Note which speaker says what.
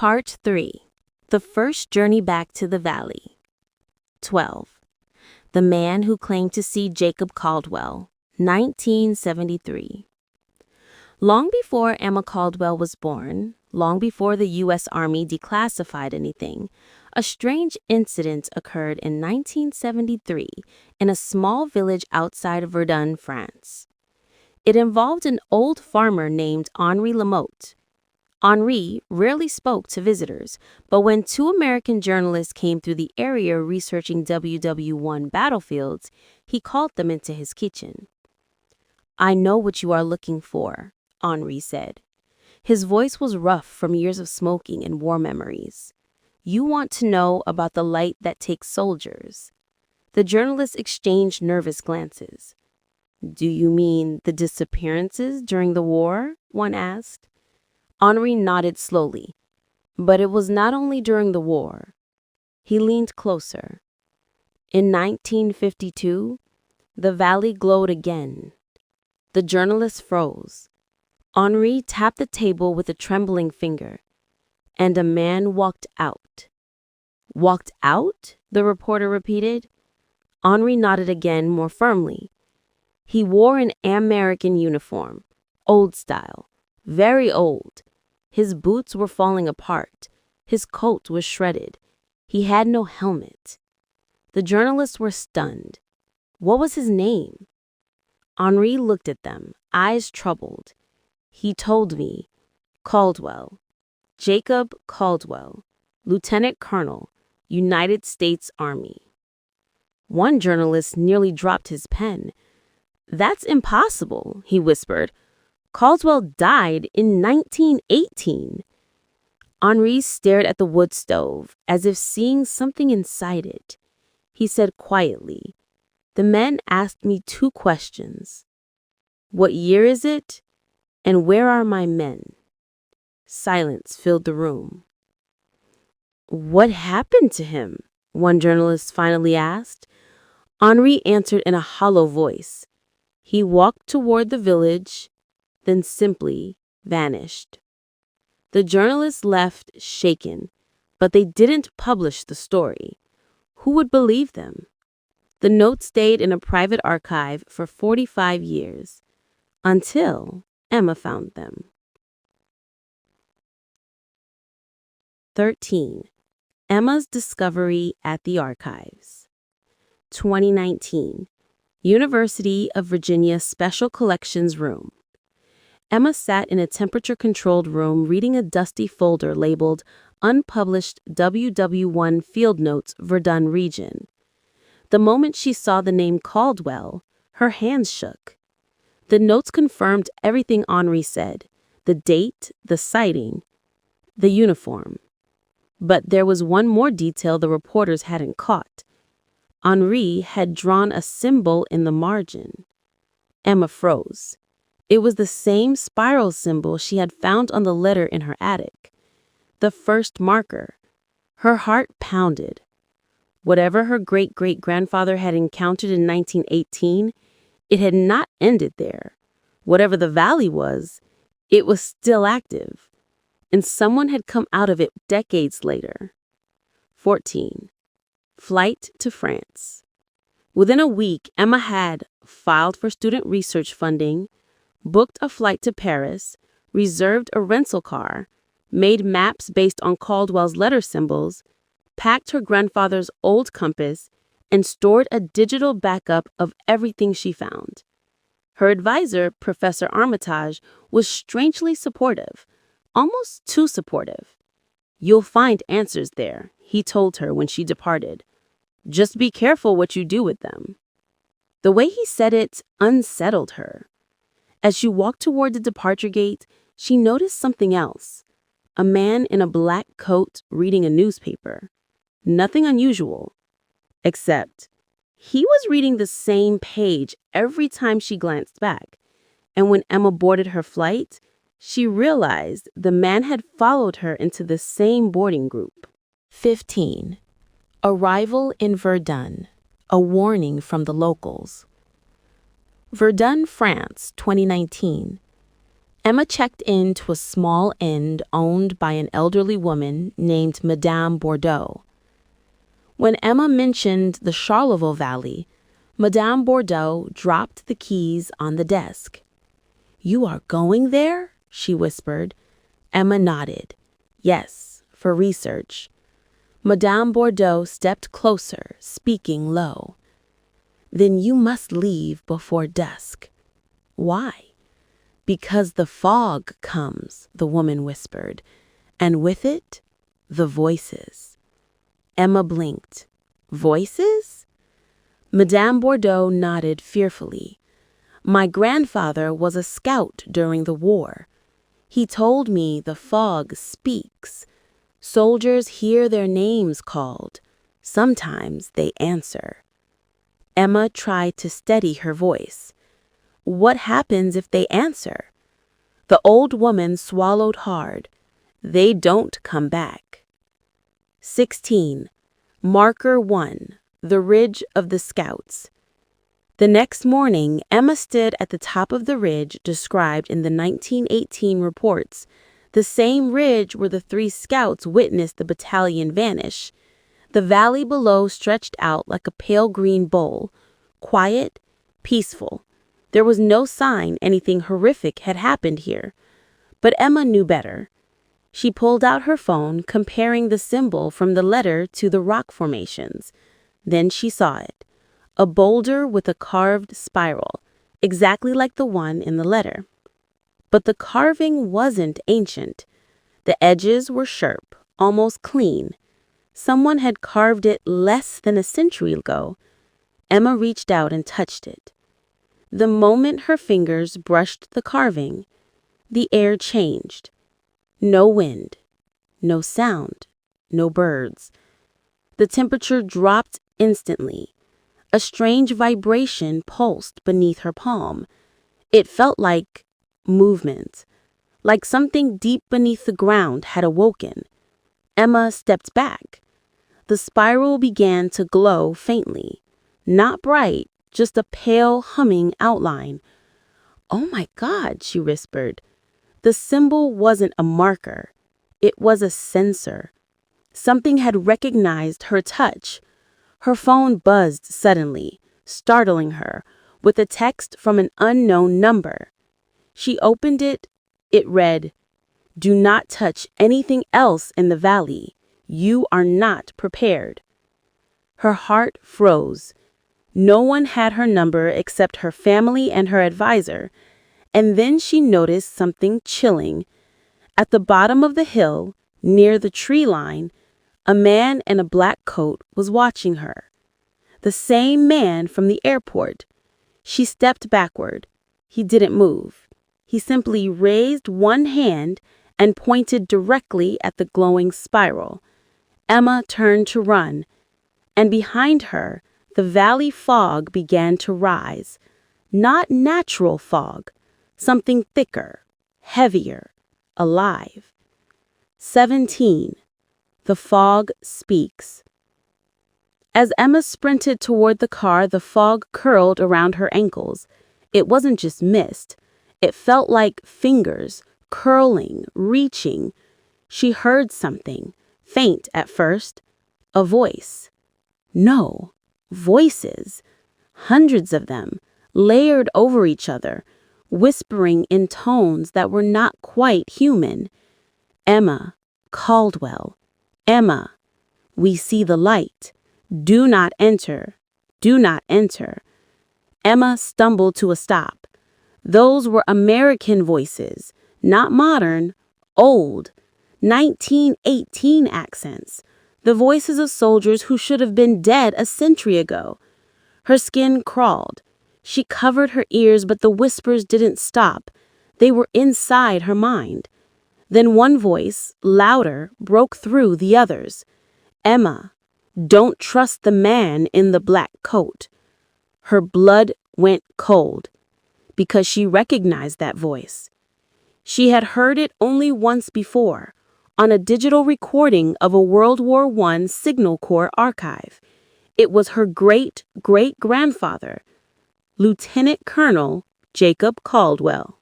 Speaker 1: Part 3. The First Journey Back to the Valley. 12. The Man Who Claimed to See Jacob Caldwell, 1973. Long before Emma Caldwell was born, long before the U.S. Army declassified anything, a strange incident occurred in 1973 in a small village outside of Verdun, France. It involved an old farmer named Henri Lamotte. Henri rarely spoke to visitors, but when two American journalists came through the area researching WWI battlefields, he called them into his kitchen. "I know what you are looking for," Henri said. His voice was rough from years of smoking and war memories. "You want to know about the light that takes soldiers." The journalists exchanged nervous glances. "Do you mean the disappearances during the war?" one asked. Henri nodded slowly. But it was not only during the war. He leaned closer. In 1952, the valley glowed again. The journalist froze. Henri tapped the table with a trembling finger, and a man walked out. "Walked out?" the reporter repeated. Henri nodded again, more firmly. He wore an American uniform, old style, very old. His boots were falling apart. His coat was shredded. He had no helmet. The journalists were stunned. What was his name? Henri looked at them, eyes troubled. "He told me, Caldwell, Jacob Caldwell, Lieutenant Colonel, United States Army." One journalist nearly dropped his pen. "That's impossible," he whispered. "Caldwell died in 1918. Henri stared at the wood stove, as if seeing something inside it. He said quietly, "The men asked me two questions. What year is it? And where are my men?" Silence filled the room. "What happened to him?" one journalist finally asked. Henri answered in a hollow voice. "He walked toward the village, then simply vanished." The journalists left shaken, but they didn't publish the story. Who would believe them? The notes stayed in a private archive for 45 years, until Emma found them. 13. Emma's discovery at the archives. 2019. University of Virginia Special Collections Room. Emma sat in a temperature-controlled room reading a dusty folder labeled Unpublished WW1 Field Notes Verdun Region. The moment she saw the name Caldwell, her hands shook. The notes confirmed everything Henri said, the date, the sighting, the uniform. But there was one more detail the reporters hadn't caught. Henri had drawn a symbol in the margin. Emma froze. It was the same spiral symbol she had found on the letter in her attic. The first marker. Her heart pounded. Whatever her great-great-grandfather had encountered in 1918, it had not ended there. Whatever the valley was, it was still active. And someone had come out of it decades later. 14. Flight to France. Within a week, Emma had filed for student research funding, booked a flight to Paris, reserved a rental car, made maps based on Caldwell's letter symbols, packed her grandfather's old compass, and stored a digital backup of everything she found. Her advisor, Professor Armitage, was strangely supportive, almost too supportive. "You'll find answers there," he told her when she departed. "Just be careful what you do with them." The way he said it unsettled her. As she walked toward the departure gate, she noticed something else. A man in a black coat reading a newspaper. Nothing unusual, except he was reading the same page every time she glanced back. And when Emma boarded her flight, she realized the man had followed her into the same boarding group. 15. Arrival in Verdun. A warning from the locals. Verdun, France, 2019. Emma checked into a small inn owned by an elderly woman named Madame Bordeaux. When Emma mentioned the Charleville Valley, Madame Bordeaux dropped the keys on the desk. "You are going there?" she whispered. Emma nodded. "Yes, for research." Madame Bordeaux stepped closer, speaking low. "Then you must leave before dusk." "Why?" "Because the fog comes," the woman whispered, "and with it, the voices." Emma blinked. "Voices?" Madame Bordeaux nodded fearfully. "My grandfather was a scout during the war. He told me the fog speaks. Soldiers hear their names called. Sometimes they answer." Emma tried to steady her voice. "What happens if they answer?" The old woman swallowed hard. "They don't come back." 16. Marker 1. The Ridge of the Scouts. The next morning, Emma stood at the top of the ridge described in the 1918 reports, the same ridge where the 3 scouts witnessed the battalion vanish. The valley below stretched out like a pale green bowl, quiet, peaceful. There was no sign anything horrific had happened here. But Emma knew better. She pulled out her phone, comparing the symbol from the letter to the rock formations. Then she saw it. A boulder with a carved spiral, exactly like the one in the letter. But the carving wasn't ancient. The edges were sharp, almost clean. Someone had carved it less than a century ago. Emma reached out and touched it. The moment her fingers brushed the carving, the air changed. No wind, no sound, no birds. The temperature dropped instantly. A strange vibration pulsed beneath her palm. It felt like movement, like something deep beneath the ground had awoken. Emma stepped back. The spiral began to glow faintly. Not bright, just a pale, humming outline. "Oh my God," she whispered. The symbol wasn't a marker. It was a sensor. Something had recognized her touch. Her phone buzzed suddenly, startling her, with a text from an unknown number. She opened it. It read, "Do not touch anything else in the valley. You are not prepared." Her heart froze. No one had her number except her family and her advisor. And then she noticed something chilling. At the bottom of the hill, near the tree line, a man in a black coat was watching her. The same man from the airport. She stepped backward. He didn't move. He simply raised one hand and pointed directly at the glowing spiral. Emma turned to run, and behind her, the valley fog began to rise. Not natural fog. Something thicker, heavier, alive. 17. The fog speaks. As Emma sprinted toward the car, the fog curled around her ankles. It wasn't just mist. It felt like fingers, curling, reaching. She heard something, faint at first. A voice. No, voices. Hundreds of them, layered over each other, whispering in tones that were not quite human. "Emma, Caldwell. Emma, we see the light. Do not enter. Do not enter." Emma stumbled to a stop. Those were American voices, not modern, old, 1918 accents, the voices of soldiers who should have been dead a century ago. Her skin crawled. She covered her ears, but the whispers didn't stop. They were inside her mind. Then one voice, louder, broke through the others. "Emma, don't trust the man in the black coat." Her blood went cold because she recognized that voice. She had heard it only once before, on a digital recording of a World War I Signal Corps archive. It was her great-great-grandfather, Lieutenant Colonel Jacob Caldwell.